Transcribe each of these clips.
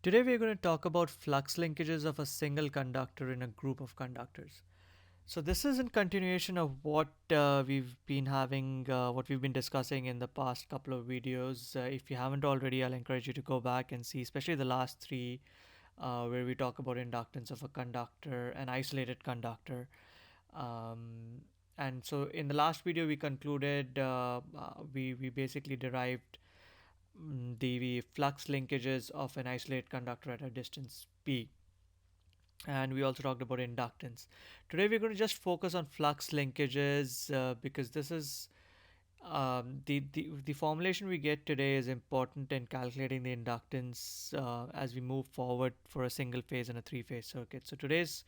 Today we are going to talk about flux linkages of a single conductor in a group of conductors. So this is in continuation of what what we've been discussing in the past couple of videos. If you haven't already, I'll encourage you to go back and see, especially the last three, where we talk about inductance of a conductor, an isolated conductor. Um, and so in the last video, we concluded, we basically derived the flux linkages of an isolated conductor at a distance p, and we also talked about inductance. Today we're going to just focus on flux linkages because this is the formulation we get today is important in calculating the inductance as we move forward for a single phase and a three-phase circuit. So today's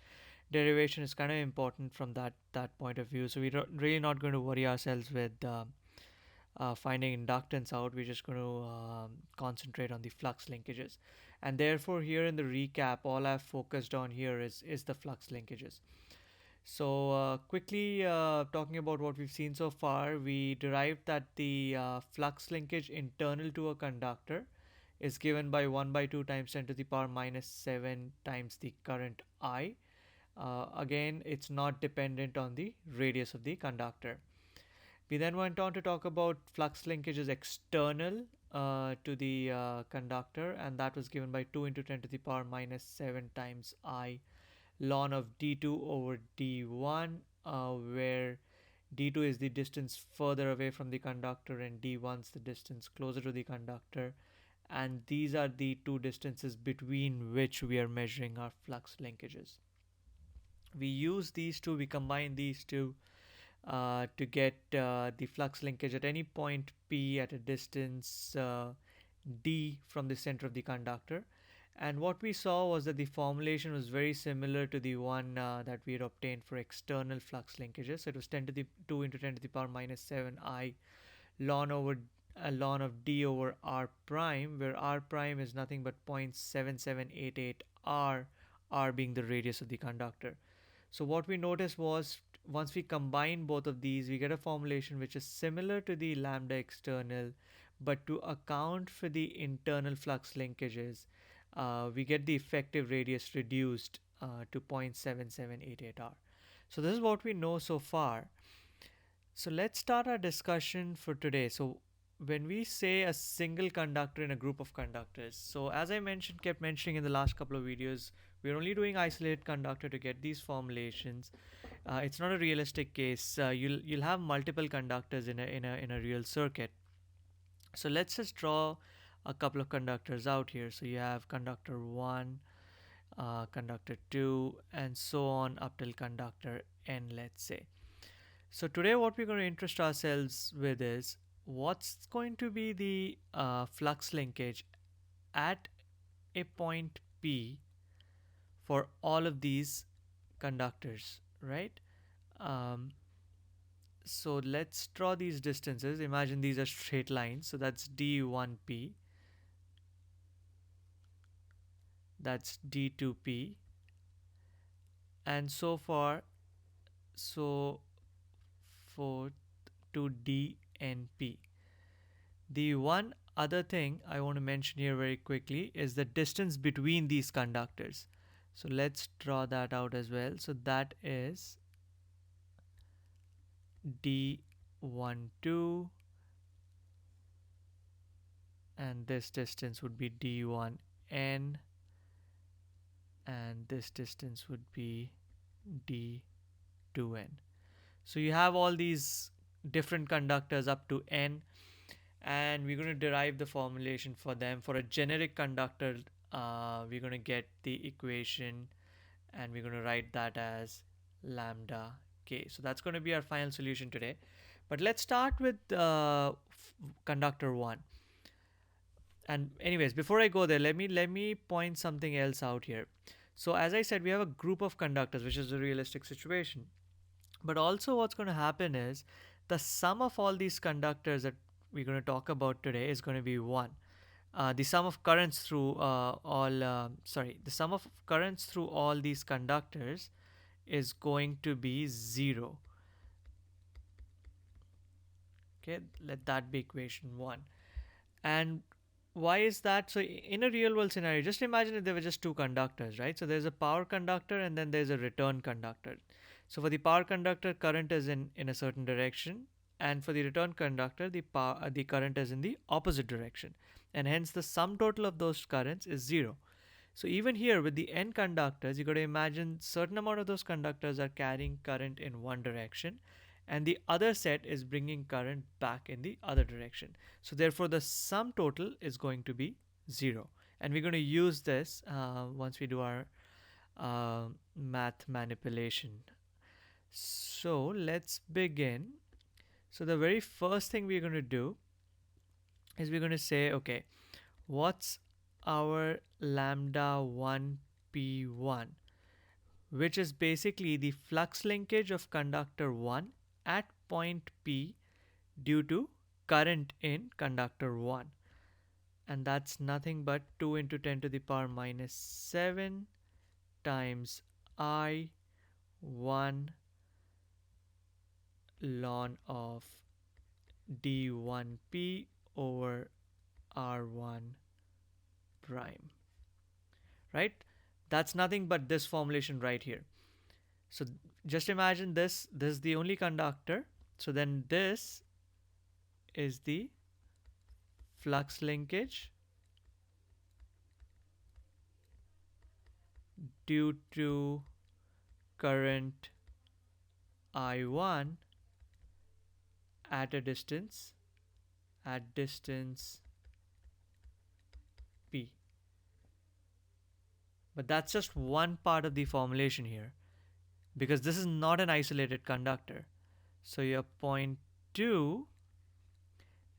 derivation is kind of important from that point of view. So we're really not going to worry ourselves with finding inductance out. We're just going to concentrate on the flux linkages. And therefore, here in the recap, all I've focused on here is the flux linkages. So, quickly talking about what we've seen so far, we derived that the flux linkage internal to a conductor is given by 1 by 2 times 10 to the power minus 7 times the current I. Again, it's not dependent on the radius of the conductor. We then went on to talk about flux linkages external to the conductor, and that was given by 2 into 10 to the power minus 7 times I ln of d2 over d1, where d2 is the distance further away from the conductor and d1 is the distance closer to the conductor. And these are the two distances between which we are measuring our flux linkages. We use these two, we combine these two to get the flux linkage at any point P at a distance d from the center of the conductor. And what we saw was that the formulation was very similar to the one that we had obtained for external flux linkages. So it was 10 to the 2 into 10 to the power minus 7 I ln over ln of d over r prime, where r prime is nothing but 0.7788 r being the radius of the conductor. So what we noticed was once we combine both of these, we get a formulation which is similar to the lambda external, but to account for the internal flux linkages, we get the effective radius reduced to 0.7788 r. So this is what we know so far. So let's start our discussion for today. So when we say a single conductor in a group of conductors, so as I mentioned, kept mentioning in the last couple of videos, we're only doing isolated conductor to get these formulations. It's not a realistic case. You'll have multiple conductors in a real circuit. So let's just draw a couple of conductors out here. So you have conductor 1, conductor 2, and so on up till conductor n, let's say. So today what we're going to interest ourselves with is what's going to be the flux linkage at a point P for all of these conductors, right? Um, so let's draw these distances. Imagine these are straight lines. So that's d1p, that's d2p, and so far, so for to dnp. The one other thing I want to mention here very quickly is the distance between these conductors. So let's draw that out as well. So that is d12, and this distance would be d1n, and this distance would be d2n. So you have all these different conductors up to n, and we're going to derive the formulation for them. For a generic conductor, we're going to get the equation and we're going to write that as lambda k. So that's going to be our final solution today. But let's start with conductor 1. And anyways, before I go there, let me point something else out here. So as I said, we have a group of conductors, which is a realistic situation. But also what's going to happen is the sum of all these conductors that we're going to talk about today is going to be 1. The sum of currents through the sum of currents through all these conductors is going to be 0. Okay, let that be equation 1. And why is that? So in a real world scenario, just imagine if there were just two conductors, right? So there's a power conductor and then there's a return conductor. So for the power conductor, current is in a certain direction, and for the return conductor, the current is in the opposite direction, and hence the sum total of those currents is zero. So even here with the n conductors, you got to imagine certain amount of those conductors are carrying current in one direction, and the other set is bringing current back in the other direction. So therefore, the sum total is going to be zero, and we're going to use this once we do our math manipulation. So let's begin. So the very first thing we're going to do is we're going to say, okay, what's our lambda 1 p1, which is basically the flux linkage of conductor 1 at point P due to current in conductor 1. And that's nothing but 2 into 10 to the power minus 7 times I 1 ln of d1p over r1 prime, right? That's nothing but this formulation right here. So just imagine this is the only conductor. So then this is the flux linkage due to current I1 at a distance P. But that's just one part of the formulation here, because this is not an isolated conductor. So your point 2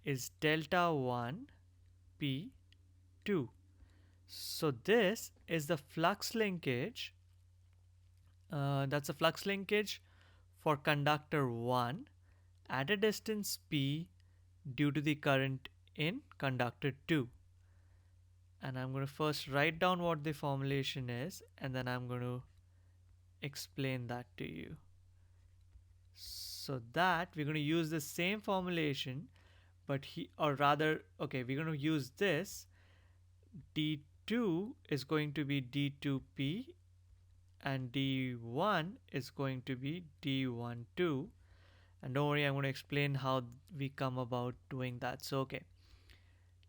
is delta 1 P2. So this is the flux linkage. That's a flux linkage for conductor 1 at a distance P due to the current in conductor 2. And I'm going to first write down what the formulation is, and then I'm going to explain that to you. So that we're going to use the same formulation, but we're going to use this. D2 is going to be D2P, and D1 is going to be D12. And don't worry, I'm going to explain how we come about doing that. So, okay,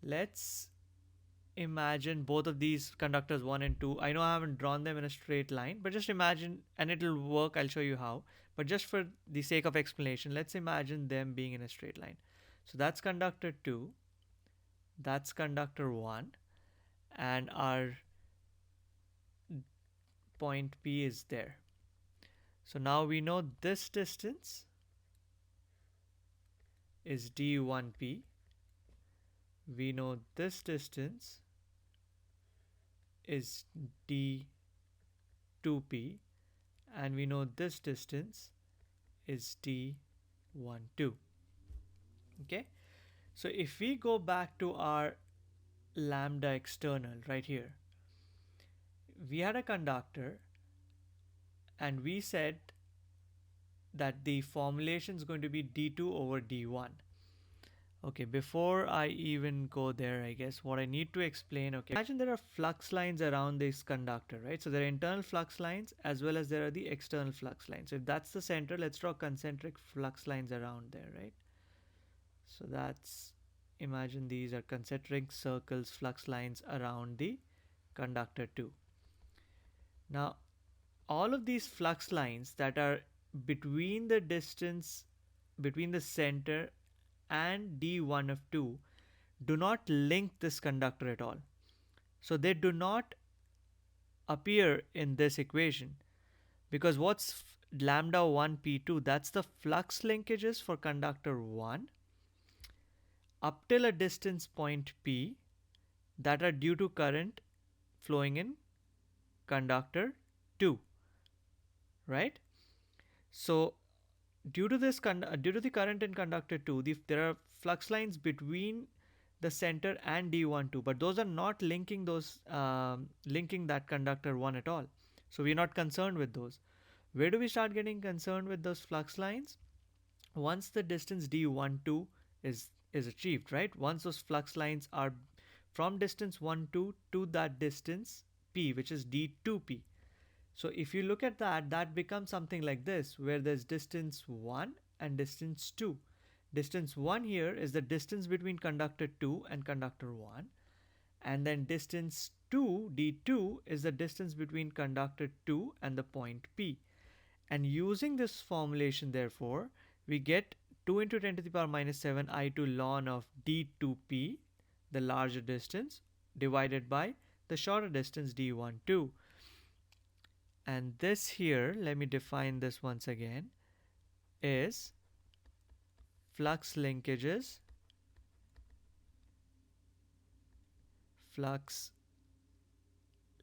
let's imagine both of these conductors 1 and 2. I know I haven't drawn them in a straight line, but just imagine, and it'll work. I'll show you how. But just for the sake of explanation, let's imagine them being in a straight line. So that's conductor 2, that's conductor 1, and our point P is there. So now we know this distance is d1p. We know this distance is d2p, and we know this distance is d12. Okay, so if we go back to our lambda external right here, we had a conductor and we said that the formulation is going to be d2 over d1. Okay, before I even go there, I guess what I need to explain, okay, imagine there are flux lines around this conductor, right? So there are internal flux lines as well as there are the external flux lines. So if that's the center, let's draw concentric flux lines around there, right? So that's, imagine these are concentric circles, flux lines around the conductor 2. Now, all of these flux lines that are between the distance between the center and d1 of 2 do not link this conductor at all. So they do not appear in this equation, because what's lambda 1 p2? That's the flux linkages for conductor 1 up till a distance point P that are due to current flowing in conductor 2, right? So due to the current in conductor 2, there are flux lines between the center and d12, but those are not linking that conductor 1 at all. So we're not concerned with those. Where do we start getting concerned with those flux lines? Once the distance d12 is achieved, right? Once those flux lines are from distance 1 2 to that distance p, which is d2p. So if you look at that, that becomes something like this, where there's distance 1 and distance 2. Distance 1 here is the distance between conductor 2 and conductor 1, and then distance 2 d2 is the distance between conductor 2 and the point p. And using this formulation, therefore, we get 2 into 10 to the power minus 7 I2 ln of d2p, the larger distance, divided by the shorter distance d12. And this here, let me define this once again, is flux linkages, flux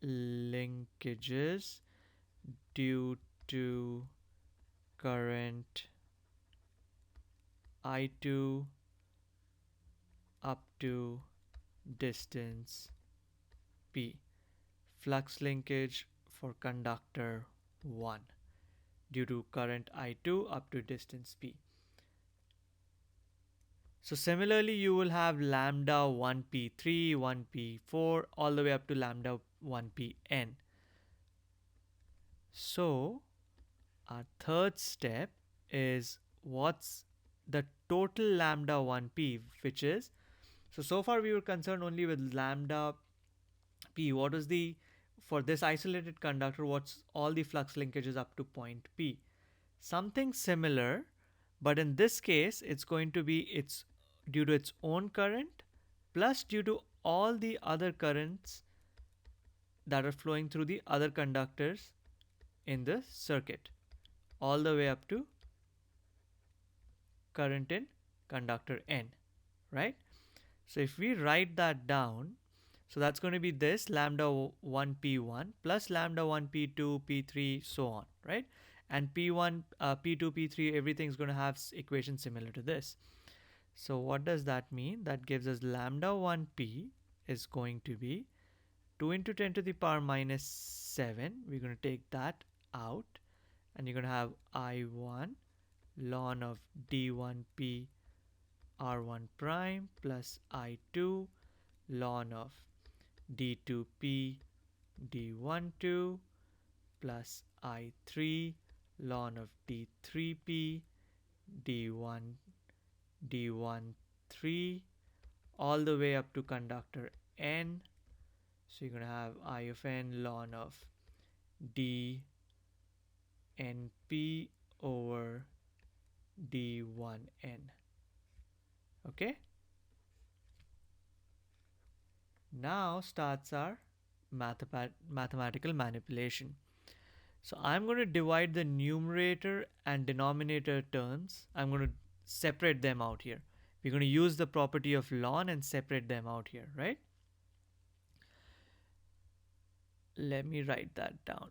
linkages due to current I2 up to distance p. Flux linkage for conductor 1 due to current I2 up to distance p. So similarly, you will have lambda 1p3, 1p4, all the way up to lambda 1pn. So our third step is what's the total lambda 1p, which is, so far we were concerned only with lambda p. What is the, for this isolated conductor, what's all the flux linkages up to point p? Something similar, but in this case, it's going to be its due to its own current plus due to all the other currents that are flowing through the other conductors in the circuit, all the way up to current in conductor n, right? So if we write that down, so that's going to be this lambda 1p1 plus lambda 1 p2 p3 so on, right? And p1 p2 p3 everything's going to have equations similar to this. So what does that mean? That gives us lambda 1p is going to be 2 into 10 to the power minus 7. We're going to take that out, and you're going to have I1 ln of d1p r1 prime plus I2 ln of d2p d12 plus I3 ln of d3p d1 d13 all the way up to conductor n. So you're going to have I of n ln of d np over d1n. Okay, now starts our mathematical manipulation. So I'm going to divide the numerator and denominator terms. I'm going to separate them out here. We're going to use the property of ln and separate them out here, right? Let me write that down.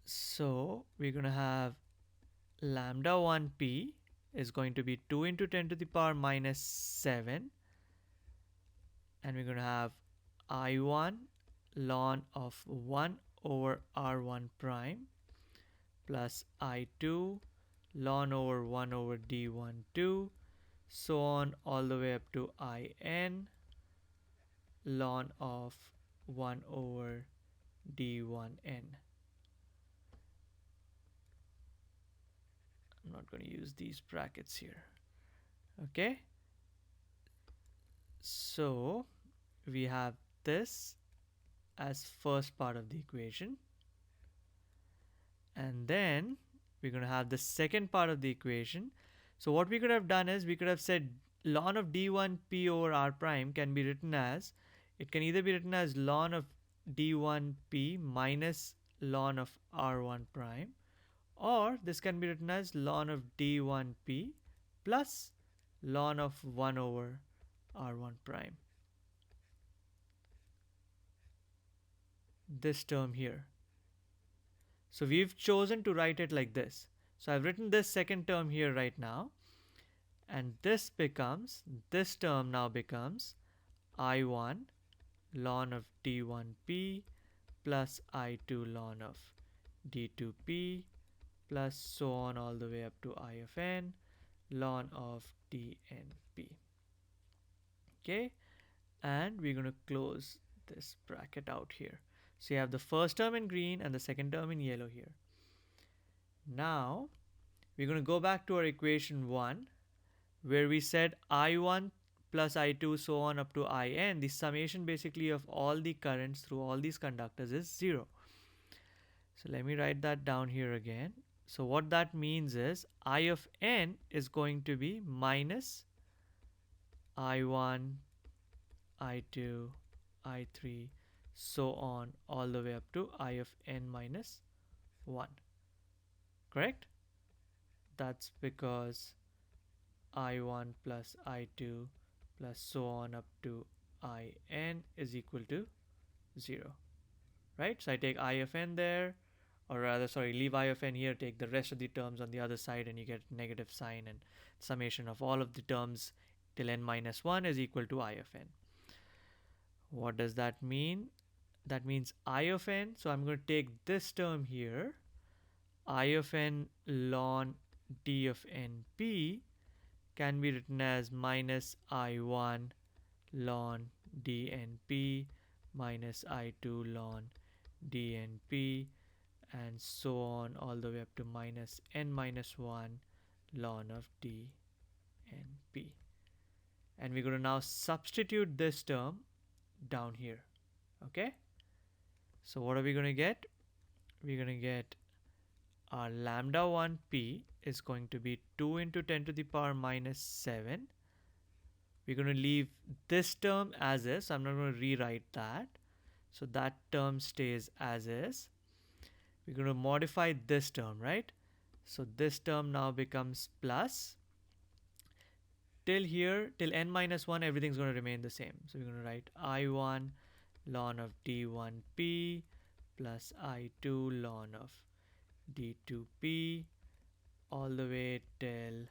So we're going to have lambda 1p is going to be 2 into 10 to the power minus 7, and we're going to have I1 ln of 1 over r1 prime plus I2 ln over 1 over d12 so on all the way up to In ln of 1 over d1n. I'm not going to use these brackets here. Okay, so we have this as first part of the equation, and then we're going to have the second part of the equation. So what we could have done is we could have said ln of d1p over r prime can be written as, it can either be written as ln of d1p minus ln of r1 prime, or this can be written as ln of d1p plus ln of 1 over r1 prime. This term here. So we've chosen to write it like this. So I've written this second term here right now, and this term now becomes I1 ln of d1p plus I2 ln of d2p plus so on all the way up to I of n ln of dnp. Okay, and we're going to close this bracket out here. So you have the first term in green and the second term in yellow here. Now we're going to go back to our equation 1 where we said I1 plus I2 so on up to In. The summation basically of all the currents through all these conductors is 0. So let me write that down here again. So what that means is I of n is going to be minus I1, I2, I3, so on all the way up to I of n minus 1. Correct? That's because I1 plus I2 plus so on up to In is equal to 0. Right? So I take I of n there, or rather, sorry, leave I of n here, take the rest of the terms on the other side, and you get negative sign, and summation of all of the terms till n minus 1 is equal to I of n. What does that mean? That means I of n, so I'm going to take this term here, I of n ln d of np can be written as minus I1 ln dnp minus I2 ln dnp and so on all the way up to minus n minus 1 ln of dnp. And we're going to now substitute this term down here. Okay? So what are we going to get? We're going to get our lambda 1p is going to be 2 into 10 to the power minus 7. We're going to leave this term as is, so I'm not going to rewrite that. So that term stays as is. We're going to modify this term, right? So this term now becomes plus. Till here, till n minus 1, everything's going to remain the same. So we're going to write I1 ln of d1p plus I2 ln of d2p all the way till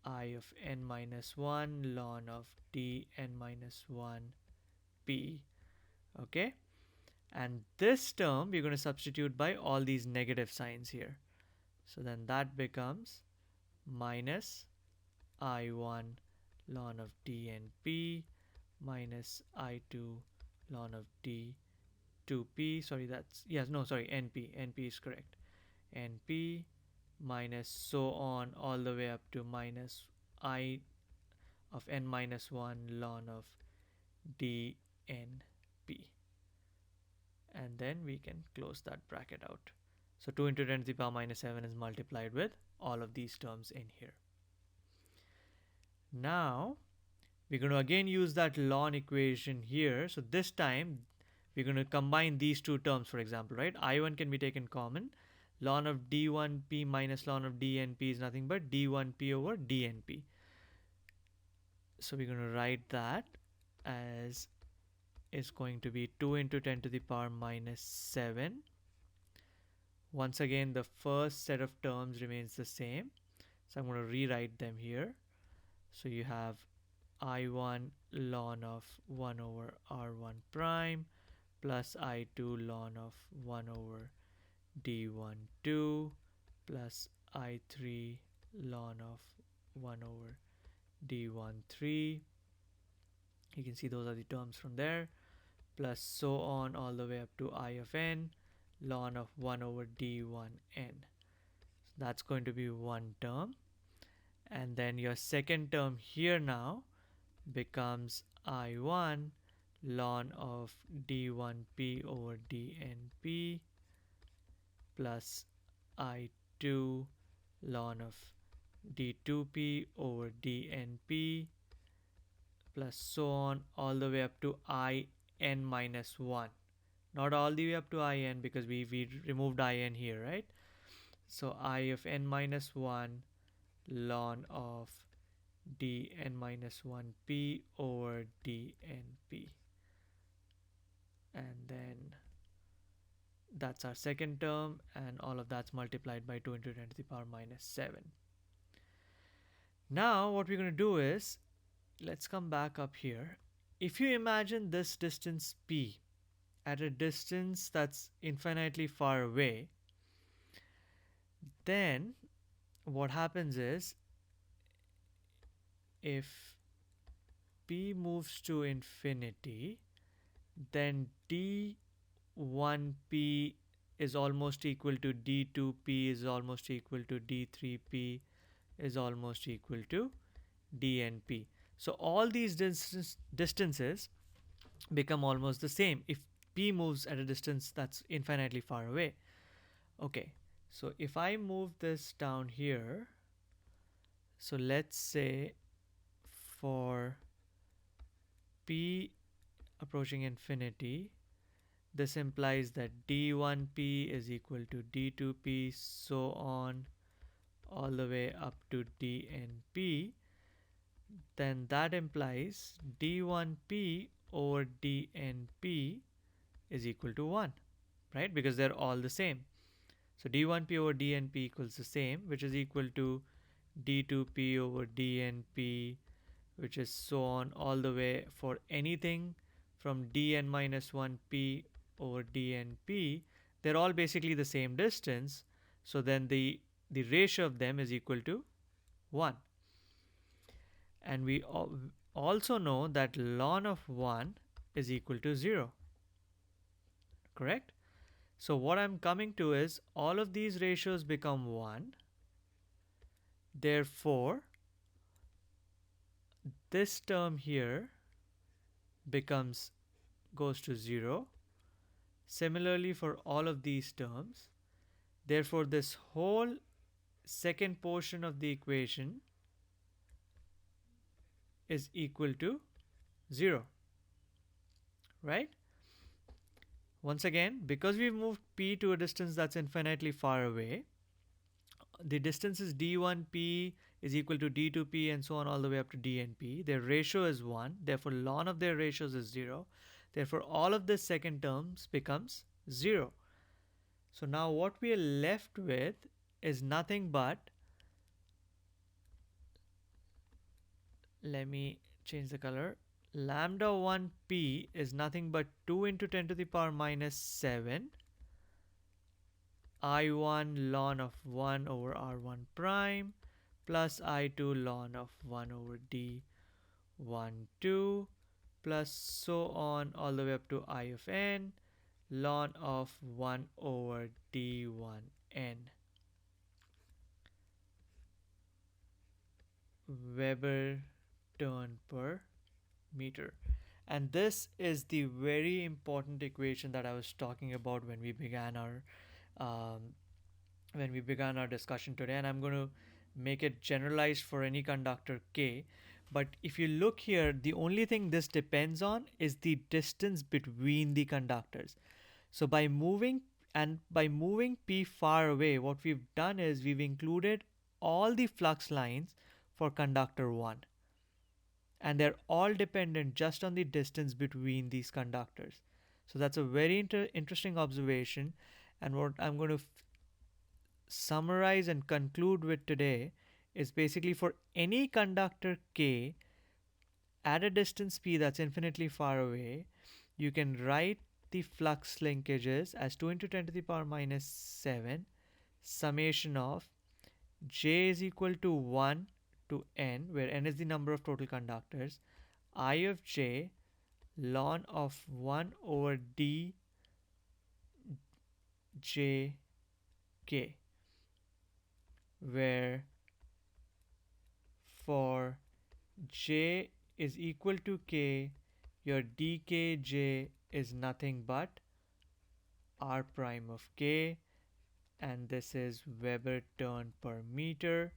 I of n minus 1 ln of dn minus 1p. Okay? And this term we're going to substitute by all these negative signs here. So then that becomes minus I1 ln of dnp minus I2 ln of d2p. Sorry, that's, yes, no, sorry, np. np is correct. np minus so on all the way up to minus I of n minus 1 ln of dnp. And then we can close that bracket out. So 2 into 10 to the power minus 7 is multiplied with all of these terms in here. Now we're going to again use that ln equation here. So this time we're going to combine these two terms, for example, right? I1 can be taken common. Ln of d1p minus ln of dnp is nothing but d1p over dnp. So we're going to write that as is going to be 2 into 10 to the power minus 7. Once again, the first set of terms remains the same. So I'm going to rewrite them here. So you have I1 ln of 1 over R1 prime plus I2 ln of 1 over D12 plus I3 ln of 1 over D13. You can see those are the terms from there, plus so on all the way up to I of n ln of 1 over D1n. So that's going to be one term. And then your second term here now becomes I1 ln of D1p over dnp plus I2 ln of d2p over dnp plus so on all the way up to in minus 1. Not all the way up to in because we removed in here, right? So I of n minus 1 ln of dn minus 1p over dnp. And then that's our second term, and all of that's multiplied by 2 into 10 to the power minus 7. Now what we're going to do is, let's come back up here. If you imagine this distance p at a distance that's infinitely far away, then what happens is, if p moves to infinity, then d1p is almost equal to d2p is almost equal to d3p is almost equal to dnp. So all these distances become almost the same if p moves at a distance that's infinitely far away. Okay, so if I move this down here, so let's say for p approaching infinity, this implies that d1p is equal to d2p, so on all the way up to dnp. Then that implies d1p over dnp is equal to 1, right? Because they're all the same. So d1p over dnp equals the same, which is equal to d2p over dnp, which is so on all the way for anything from dn minus 1p over dnp. They're all basically the same distance. So then the ratio of them is equal to 1. And we also know that ln of 1 is equal to 0. Correct? So what I'm coming to is all of these ratios become 1. Therefore, this term here goes to 0. Similarly for all of these terms. Therefore, this whole second portion of the equation is equal to 0. Right? Once again, because we've moved p to a distance that's infinitely far away, the distance is d1p is equal to d2p and so on all the way up to dnp. Their ratio is 1. Therefore, ln of their ratios is 0. Therefore, all of this second terms becomes 0. So now what we are left with is nothing but, let me change the color, lambda 1p is nothing but 2 into 10 to the power minus 7 I1 ln of 1 over r1 prime plus I2 ln of 1 over d12 plus so on all the way up to I of n ln of 1 over d1n Weber turn per meter. And this is the very important equation that I was talking about when we began our discussion today, and I'm going to make it generalized for any conductor k. But if you look here, the only thing this depends on is the distance between the conductors. So by moving p far away, what we've done is we've included all the flux lines for conductor 1, and they're all dependent just on the distance between these conductors. So that's a very interesting observation, and what I'm going to summarize and conclude with today is basically for any conductor k at a distance p that's infinitely far away, you can write the flux linkages as 2 into 10 to the power minus 7 summation of j is equal to 1 to n, where n is the number of total conductors, I of j ln of 1 over d j k, where for j is equal to k, your dkj is nothing but r prime of k, and this is Weber turn per meter.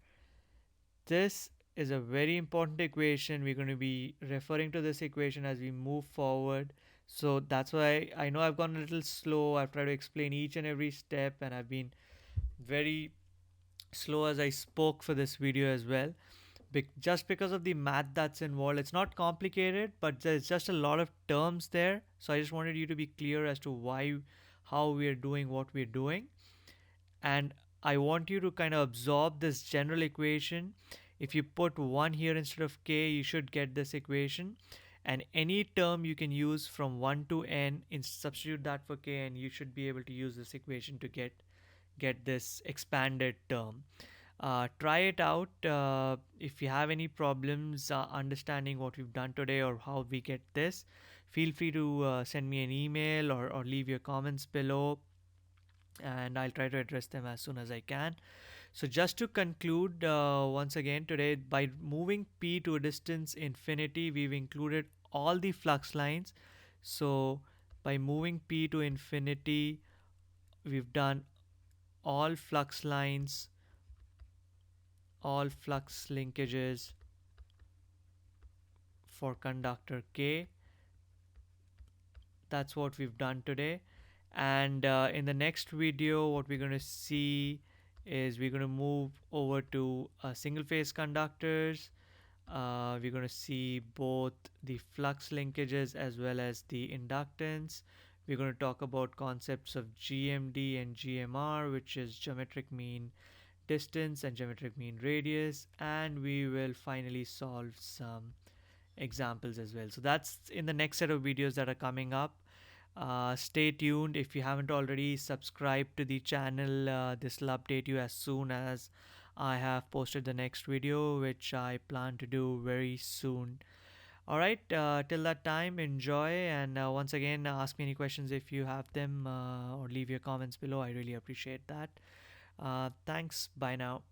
This is a very important equation. We're going to be referring to this equation as we move forward. So that's why I know I've gone a little slow. I've tried to explain each and every step, and I've been very slow as I spoke for this video as well. Just because of the math that's involved. It's not complicated, but there's just a lot of terms there. So I just wanted you to be clear as to how we're doing what we're doing. And I want you to kind of absorb this general equation. If you put 1 here instead of k, you should get this equation. And any term you can use from 1 to n, substitute that for k, and you should be able to use this equation to get this expanded term. Try it out. If you have any problems understanding what we've done today or how we get this, feel free to send me an email or leave your comments below, and I'll try to address them as soon as I can. So just to conclude, once again today, by moving P to a distance infinity, we've included all the flux lines. So by moving P to infinity, we've done all flux lines, all flux linkages for conductor K. That's what we've done today. And in the next video, what we're going to see is we're going to move over to single phase conductors. We're going to see both the flux linkages as well as the inductance. We're going to talk about concepts of GMD and GMR, which is geometric mean distance and geometric mean radius, and we will finally solve some examples as well. So that's in the next set of videos that are coming up. Stay tuned. If you haven't already subscribed to the channel, this will update you as soon as I have posted the next video, which I plan to do very soon. Alright, till that time, enjoy, and once again, ask me any questions if you have them, or leave your comments below. I really appreciate that. Thanks. Bye now.